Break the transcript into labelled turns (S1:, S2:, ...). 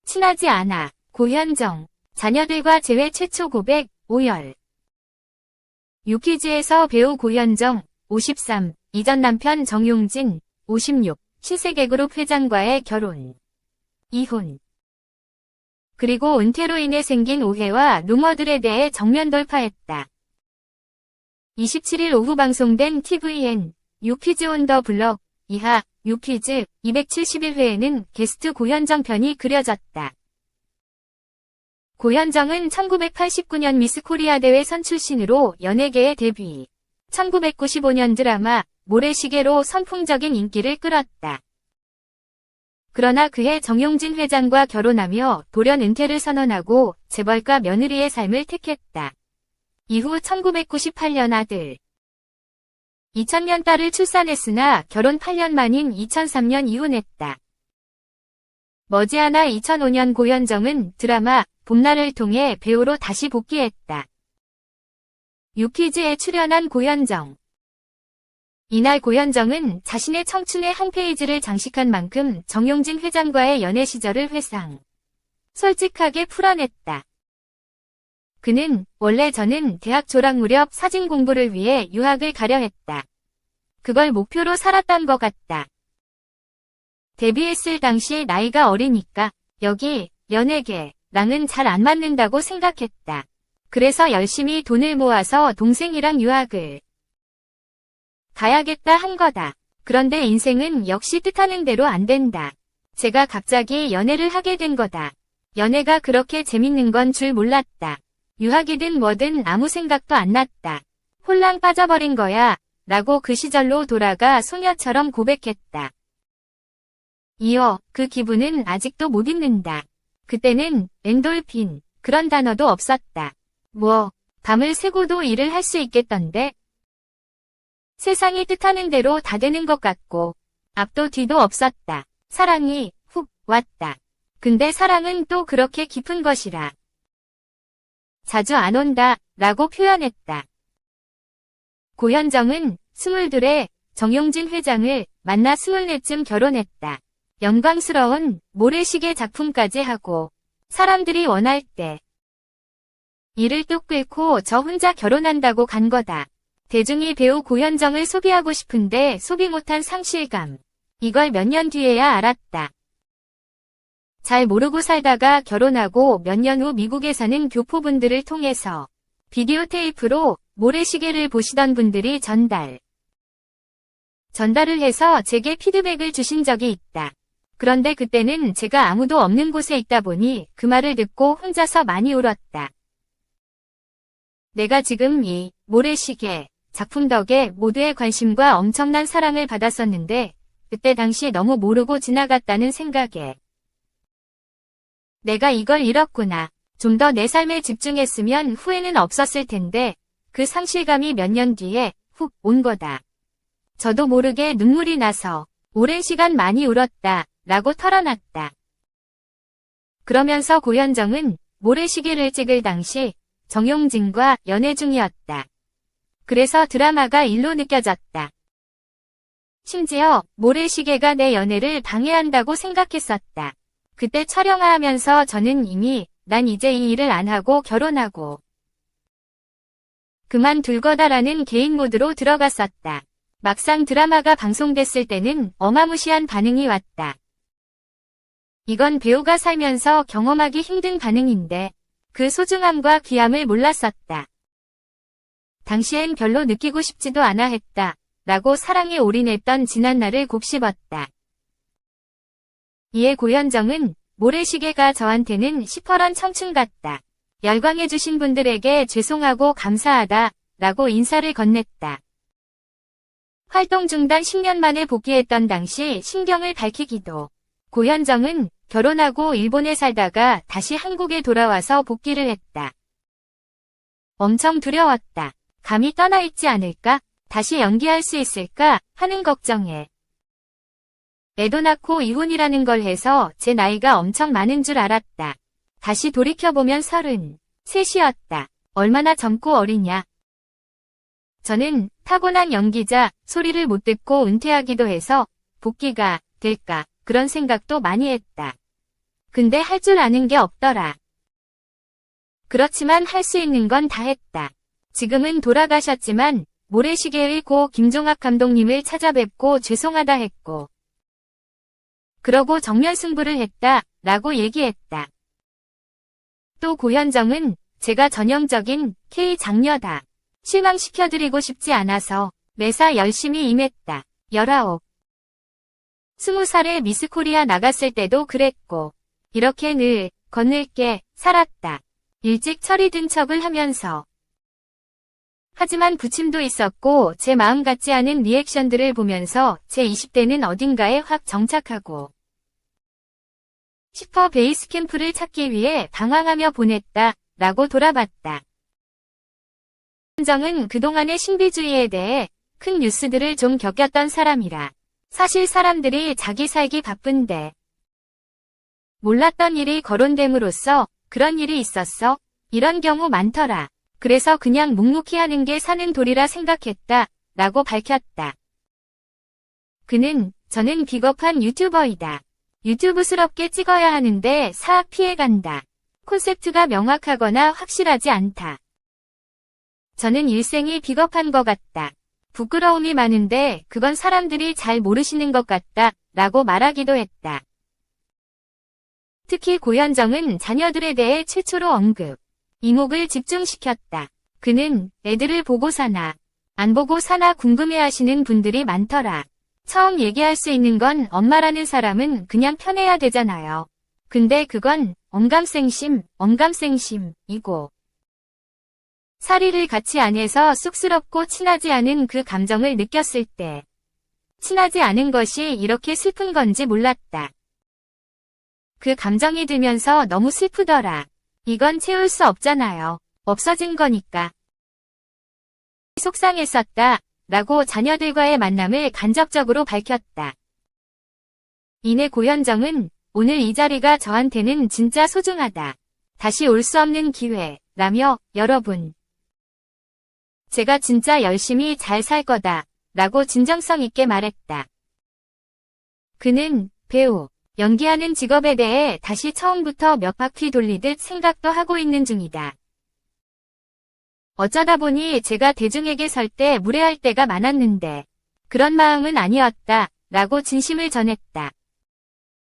S1: 친하지 않아. 고현정. 자녀들과 재회 최초 고백, 오열. 유퀴즈에서 배우 고현정, 53, 이전 남편 정용진, 56, 신세계그룹 회장과의 결혼. 이혼. 그리고 은퇴로 인해 생긴 오해와 루머들에 대해 정면 돌파했다. 27일 오후 방송된 tvN, 유퀴즈 온 더 블럭, 이하, 유퀴즈 271회에는 게스트 고현정 편이 그려졌다. 고현정은 1989년 미스 코리아 대회 선출신으로 연예계에 데뷔. 1995년 드라마 모래시계로 선풍적인 인기를 끌었다. 그러나 그해 정용진 회장과 결혼하며 돌연 은퇴를 선언하고 재벌가 며느리의 삶을 택했다. 이후 1998년 아들, 2000년 딸을 출산했으나 결혼 8년 만인 2003년 이혼했다. 머지않아 2005년 고현정은 드라마 봄날을 통해 배우로 다시 복귀했다. 유퀴즈에 출연한 고현정. 이날 고현정은 자신의 청춘의 한 페이지를 장식한 만큼 정용진 회장과의 연애 시절을 회상. 솔직하게 풀어냈다. 그는 원래 저는 대학 졸업 무렵 사진 공부를 위해 유학을 가려 했다. 그걸 목표로 살았던 것 같다. 데뷔했을 당시 나이가 어리니까 여기 연예계랑은 잘 안 맞는다고 생각했다. 그래서 열심히 돈을 모아서 동생이랑 유학을 가야겠다 한 거다. 그런데 인생은 역시 뜻하는 대로 안 된다. 제가 갑자기 연애를 하게 된 거다. 연애가 그렇게 재밌는 건 줄 몰랐다. 유학이든 뭐든 아무 생각도 안 났다. 홀랑 빠져버린 거야. 라고 그 시절로 돌아가 소녀처럼 고백했다. 이어 그 기분은 아직도 못 잊는다. 그때는 엔돌핀 그런 단어도 없었다. 밤을 새고도 일을 할 수 있겠던데. 세상이 뜻하는 대로 다 되는 것 같고 앞도 뒤도 없었다. 사랑이 훅 왔다. 근데 사랑은 또 그렇게 깊은 것이라. 자주 안 온다 라고 표현했다. 고현정은 22에 정용진 회장을 만나 24쯤 결혼했다. 영광스러운 모래시계 작품까지 하고 사람들이 원할 때 이를 뚝 끓고 저 혼자 결혼한다고 간 거다. 대중이 배우 고현정을 소비하고 싶은데 소비 못한 상실감. 이걸 몇 년 뒤에야 알았다. 잘 모르고 살다가 결혼하고 몇 년 후 미국에 사는 교포분들을 통해서 비디오 테이프로 모래시계를 보시던 분들이 전달을 해서 제게 피드백을 주신 적이 있다. 그런데 그때는 제가 아무도 없는 곳에 있다 보니 그 말을 듣고 혼자서 많이 울었다. 내가 지금 이 모래시계 작품 덕에 모두의 관심과 엄청난 사랑을 받았었는데 그때 당시 너무 모르고 지나갔다는 생각에 내가 이걸 잃었구나. 좀 더 내 삶에 집중했으면 후회는 없었을 텐데 그 상실감이 몇 년 뒤에 훅 온 거다. 저도 모르게 눈물이 나서 오랜 시간 많이 울었다 라고 털어놨다. 그러면서 고현정은 모래시계를 찍을 당시 정용진과 연애 중이었다. 그래서 드라마가 일로 느껴졌다. 심지어 모래시계가 내 연애를 방해한다고 생각했었다. 그때 촬영하면서 저는 이미 난 이제 이 일을 안 하고 결혼하고 그만둘 거다라는 개인 모드로 들어갔었다. 막상 드라마가 방송됐을 때는 어마무시한 반응이 왔다. 이건 배우가 살면서 경험하기 힘든 반응인데 그 소중함과 귀함을 몰랐었다. 당시엔 별로 느끼고 싶지도 않아 했다. 라고 사랑에 올인했던 지난날을 곱씹었다. 이에 고현정은 모래시계가 저한테는 시퍼런 청춘 같다. 열광해주신 분들에게 죄송하고 감사하다. 라고 인사를 건넸다. 활동 중단 10년 만에 복귀했던 당시 심경을 밝히기도. 고현정은 결혼하고 일본에 살다가 다시 한국에 돌아와서 복귀를 했다. 엄청 두려웠다. 감히 떠나 있지 않을까? 다시 연기할 수 있을까? 하는 걱정에. 애도 낳고 이혼이라는 걸 해서 제 나이가 엄청 많은 줄 알았다. 다시 돌이켜보면 33이었다. 얼마나 젊고 어리냐. 저는 타고난 연기자 소리를 못 듣고 은퇴하기도 해서 복귀가 될까 그런 생각도 많이 했다. 근데 할 줄 아는 게 없더라. 그렇지만 할 수 있는 건 다 했다. 지금은 돌아가셨지만 모래시계의 고 김종학 감독님을 찾아뵙고 죄송하다 했고 그러고 정면 승부를 했다 라고 얘기했다. 또 고현정은 제가 전형적인 K 장녀다. 실망시켜드리고 싶지 않아서 매사 열심히 임했다. 19. 20살에 미스코리아 나갔을 때도 그랬고 이렇게 늘 거늘게 살았다. 일찍 철이 든 척을 하면서. 하지만 부침도 있었고 제 마음 같지 않은 리액션들을 보면서 제 20대는 어딘가에 확 정착하고 싶어 베이스 캠프를 찾기 위해 방황하며 보냈다 라고 돌아봤다. 현정은 그동안의 신비주의에 대해 큰 뉴스들을 좀 겪었던 사람이라 사실 사람들이 자기 살기 바쁜데 몰랐던 일이 거론됨으로써 그런 일이 있었어? 이런 경우 많더라. 그래서 그냥 묵묵히 하는 게 사는 도리라 생각했다 라고 밝혔다. 그는 저는 비겁한 유튜버이다. 유튜브스럽게 찍어야 하는데 사악 피해간다. 콘셉트가 명확하거나 확실하지 않다. 저는 일생이 비겁한 것 같다. 부끄러움이 많은데 그건 사람들이 잘 모르시는 것 같다 라고 말하기도 했다. 특히 고현정은 자녀들에 대해 최초로 언급. 이목을 집중시켰다. 그는 애들을 보고 사나 안 보고 사나 궁금해하시는 분들이 많더라. 처음 얘기할 수 있는 건 엄마라는 사람은 그냥 편해야 되잖아요. 근데 그건 언감생심이고 사리를 같이 안 해서 쑥스럽고 친하지 않은 그 감정을 느꼈을 때 친하지 않은 것이 이렇게 슬픈 건지 몰랐다. 그 감정이 들면서 너무 슬프더라. 이건 채울 수 없잖아요. 없어진 거니까. 속상했었다 라고 자녀들과의 만남을 간접적으로 밝혔다. 이내 고현정은 오늘 이 자리가 저한테는 진짜 소중하다. 다시 올 수 없는 기회라며 여러분. 제가 진짜 열심히 잘 살 거다 라고 진정성 있게 말했다. 그는 배우, 연기하는 직업에 대해 다시 처음부터 몇 바퀴 돌리듯 생각도 하고 있는 중이다. 어쩌다 보니 제가 대중에게 설 때 무례할 때가 많았는데 그런 마음은 아니었다 라고 진심을 전했다.